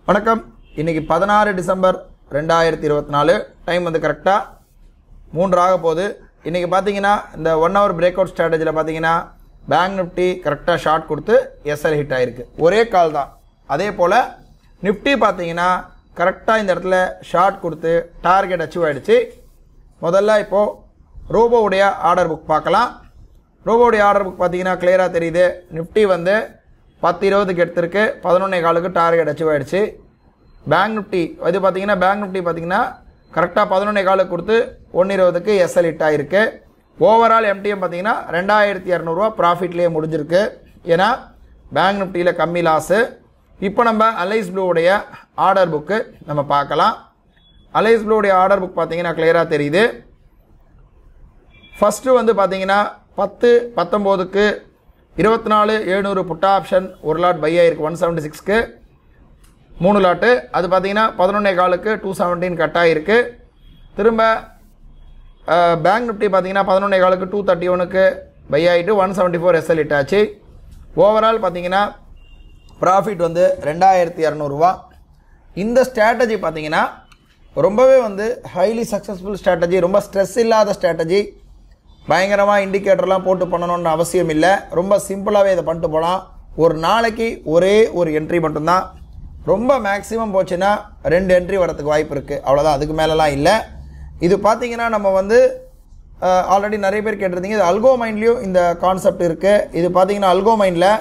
வணக்கம். இன்னைக்கு 16 December 2024. Time வந்து கரெக்டாக 3 ஆக போகுது. இன்றைக்கி பார்த்தீங்கன்னா இந்த 1 hour பிரேக் அவுட் ஸ்ட்ராட்டஜியில் பார்த்தீங்கன்னா பேங்க் நிஃப்டி கரெக்டாக ஷார்ட் கொடுத்து எஸ்எல் ஹிட் ஆகிருக்கு. ஒரே கால் தான். அதே போல் நிஃப்டி பார்த்தீங்கன்னா கரெக்டாக இந்த இடத்துல ஷார்ட் கொடுத்து டார்கெட் அச்சீவ் ஆகிடுச்சு. முதல்ல இப்போது ரோபோவுடைய ஆர்டர் புக் பார்க்கலாம். ரோபோவுடைய ஆர்டர் புக் பார்த்தீங்கன்னா கிளியராக தெரியுது. நிஃப்டி வந்து 10:20க்கு எடுத்திருக்கு, 11:15க்கு டார்கெட் அச்சீவ் ஆகிடுச்சு. பேங்க் நிஃப்டி இது பார்த்தீங்கன்னா கரெக்டாக 11:15 கொடுத்து 1:20க்கு எஸ்எல் ஹிட் ஆகிருக்கு. ஓவரால் எம்டிஎம் பார்த்தீங்கன்னா 2200 ப்ராஃபிட்லேயே முடிஞ்சிருக்கு. ஏன்னா பேங்க் நிஃப்டியில் கம்மி லாஸு. இப்போ நம்ம அலைஸ் ப்ளூவுடைய ஆர்டர் புக்கு நம்ம பார்க்கலாம். அலைஸ் ப்ளூவுடைய ஆர்டர் புக் பார்த்தீங்கன்னா கிளியராக தெரியுது. ஃபஸ்ட்டு வந்து பார்த்தீங்கன்னா 10-19க்கு 24,700 புட் ஆப்ஷன் ஒரு லாட் பை ஆகிருக்கு 176க்கு 3 லாட்டு. அது பார்த்தீங்கன்னா 11:15க்கு 217 கட் ஆகிருக்கு. திரும்ப பேங்க் நிஃப்டி பார்த்தீங்கன்னா 11:15க்கு 231க்கு பை ஆகிட்டு 174 எஸ்எல் ஹிட் ஆச்சு. ஓவரால் பார்த்தீங்கன்னா ப்ராஃபிட் வந்து 2200. இந்த ஸ்ட்ராட்டஜி பார்த்தீங்கன்னா ரொம்பவே வந்து ஹைலி சக்ஸஸ்ஃபுல் ஸ்ட்ராட்டஜி. ரொம்ப ஸ்ட்ரெஸ் இல்லாத ஸ்ட்ராட்டஜி. பயங்கரமாக இண்டிகேட்டர்லாம் போட்டு பண்ணணுன்ற அவசியம் இல்லை. ரொம்ப சிம்பிளாகவே இதை பண்ணிட்டு போகலாம். ஒரு நாளைக்கு ஒரே ஒரு என்ட்ரி மட்டும்தான். ரொம்ப மேக்ஸிமம் போச்சுன்னா 2 என்ட்ரி வரத்துக்கு வாய்ப்பு இருக்குது. அவ்வளோதான், அதுக்கு மேலெலாம் இல்லை. இது பார்த்தீங்கன்னா நம்ம வந்து ஆல்ரெடி நிறைய பேர் கேட்டிருந்தீங்க. இது அல்கோ மைண்ட்லேயும் இந்த கான்செப்ட் இருக்குது. இது பார்த்தீங்கன்னா அல்கோ மைண்டில்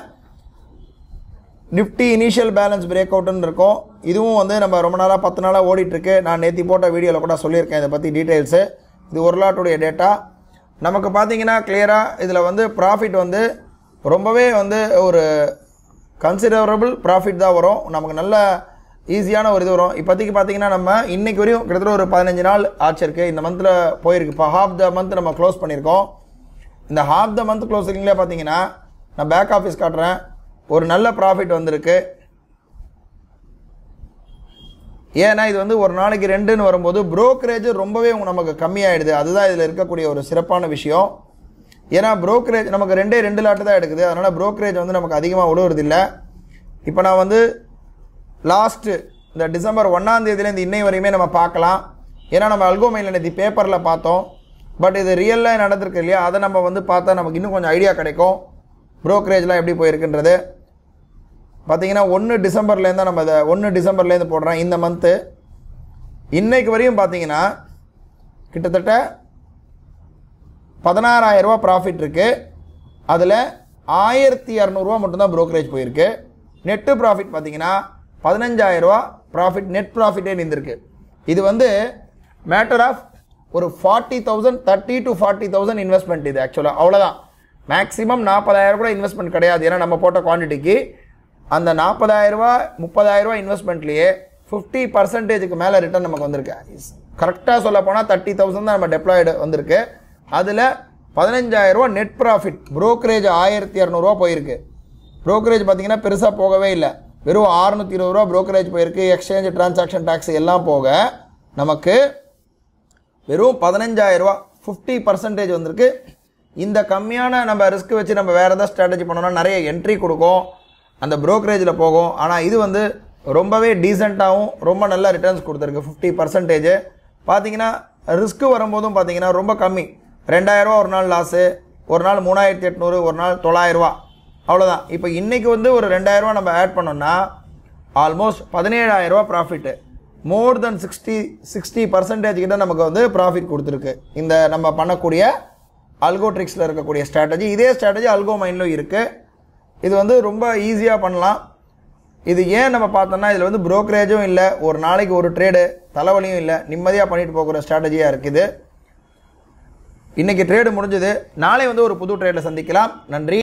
நிஃப்டி இனிஷியல் பேலன்ஸ் பிரேக் அவுட்டுன்னு இருக்கும். இதுவும் வந்து நம்ம ரொம்ப நாளாக 10 நாளாக ஓடிட்டுருக்கு. நான் நேற்று போட்ட வீடியோவில் கூட சொல்லியிருக்கேன் இதை பற்றி டீட்டெயில்ஸு. இது ஒரு லாட்டுடைய டேட்டா. நமக்கு பார்த்தீங்கன்னா கிளியராக இதில் வந்து ப்ராஃபிட் வந்து ரொம்பவே வந்து ஒரு கன்சிடரபிள் ப்ராஃபிட் தான் வரும். நமக்கு நல்ல ஈஸியான ஒரு இது வரும். இப்போதைக்கு பார்த்தீங்கன்னா நம்ம இன்றைக்கு வரையும் கிட்டத்தட்ட ஒரு 15 நாள் ஆச்சிருக்கு. இந்த மந்தில் போயிருக்கு. இப்போ ஹாஃப் த மந்த் நம்ம க்ளோஸ் பண்ணியிருக்கோம். இந்த ஹாஃப் த மந்த் க்ளோஸிங்லேயே பார்த்தீங்கன்னா நான் பேக் ஆஃபீஸ் காட்டுறேன். ஒரு நல்ல ப்ராஃபிட் வந்திருக்கு. ஏன்னா இது வந்து ஒரு நாளைக்கு 2ன்னு வரும்போது புரோக்கரேஜ் ரொம்பவே நமக்கு கம்மியாயிடுது. அதுதான் இதில் இருக்கக்கூடிய ஒரு சிறப்பான விஷயம். ஏன்னா புரோக்கரேஜ் நமக்கு 2 லாட்டு தான் எடுக்குது. அதனால் புரோக்கரேஜ் வந்து நமக்கு அதிகமாக விடுவதில்லை. இப்போ நான் வந்து லாஸ்ட்டு இந்த டிசம்பர் 1ஆம் தேதியிலேருந்து இன்னை வரையுமே நம்ம பார்க்கலாம். ஏன்னா நம்ம அல்கோமைனில் நேற்று பேப்பரில் பார்த்தோம். பட் இது ரியலாக நடந்திருக்கு இல்லையா, அதை நம்ம வந்து பார்த்தா நமக்கு இன்னும் கொஞ்சம் ஐடியா கிடைக்கும் புரோக்கரேஜ்லாம் எப்படி போயிருக்குன்றது. பார்த்தீங்கன்னா 1 டிசம்பர்லேருந்து நம்ம இதை 1 டிசம்பர்லேருந்து போடுறோம். இந்த மந்த்து இன்னைக்கு வரையும் பார்த்தீங்கன்னா கிட்டத்தட்ட 16,000 ப்ராஃபிட் இருக்குது. அதில் 1,200 மட்டும்தான் ப்ரோக்கரேஜ் போயிருக்கு. நெட்டு ப்ராஃபிட் பார்த்தீங்கன்னா 15,000 ப்ராஃபிட் நெட் ப்ராஃபிட்டே இருந்திருக்கு. இது வந்து மேட்டர் ஆஃப் ஒரு 40,000 30 to 40,000 இன்வெஸ்ட்மெண்ட். இது ஆக்சுவலாக அவ்வளோதான். மேக்ஸிமம் 40,000 கூட இன்வெஸ்ட்மெண்ட் கிடையாது. ஏன்னா நம்ம போட்ட குவான்டிட்டிக்கு அந்த 40,000 30,000 இன்வெஸ்ட்மெண்ட்லேயே 50% மேலே ரிட்டர்ன் நமக்கு வந்திருக்கு. கரெக்டாக சொல்ல போனால் 30,000 தான் நம்ம டெப்ளாய்டு வந்திருக்கு. அதில் 15,000 நெட் ப்ராஃபிட். ப்ரோக்கரேஜ் 1,200 போயிருக்கு. ப்ரோக்கரேஜ் பார்த்தீங்கன்னா பெருசாக போகவே இல்லை. வெறும் 620 ப்ரோக்கரேஜ் போயிருக்கு. எக்ஸ்சேஞ்ச் டிரான்சாக்ஷன் டேக்ஸ் எல்லாம் போக நமக்கு வெறும் 15,000 50% வந்திருக்கு. இந்த கம்மியான நம்ம ரிஸ்க் வச்சு நம்ம வேறு ஏதாவது ஸ்ட்ராட்டஜி பண்ணோம்னா நிறைய என்ட்ரி கொடுக்கும், அந்த ப்ரோக்கரேஜில் போகும். ஆனால் இது வந்து ரொம்பவே டீசெண்டாகவும் ரொம்ப நல்ல ரிட்டர்ன்ஸ் கொடுத்துருக்கு. 50% பார்த்தீங்கன்னா ரிஸ்க்கு வரும்போதும் பார்த்தீங்கன்னா ரொம்ப கம்மி. 2,000 ஒரு நாள் லாஸு, ஒரு நாள் 3,800, ஒரு நாள் 900, அவ்வளோதான். இப்போ இன்றைக்கி வந்து ஒரு 2,000 நம்ம ஆட் பண்ணோம்னா ஆல்மோஸ்ட் 17,000 ப்ராஃபிட்டு. மோர் தென் 60% கிட்ட நமக்கு வந்து ப்ராஃபிட் கொடுத்துருக்கு இந்த நம்ம பண்ணக்கூடிய அல்கோ ட்ரிக்ஸில் இருக்கக்கூடிய ஸ்ட்ராட்டஜி. இதே ஸ்ட்ராட்டஜி அல்கோ மைண்டிலும் இருக்குது. இது வந்து ரொம்ப ஈஸியாக பண்ணலாம். இது ஏன் நம்ம பார்த்தோம்னா இதில் வந்து ப்ரோக்கரேஜும் இல்லை, ஒரு நாளைக்கு ஒரு ட்ரேடு, தலைவலியும் இல்லை, நிம்மதியாக பண்ணிட்டு போகிற ஸ்ட்ராட்டஜியாக இருக்குது. இன்றைக்கி ட்ரேடு முடிஞ்சது. நாளை வந்து ஒரு புது ட்ரேடில் சந்திக்கலாம். நன்றி.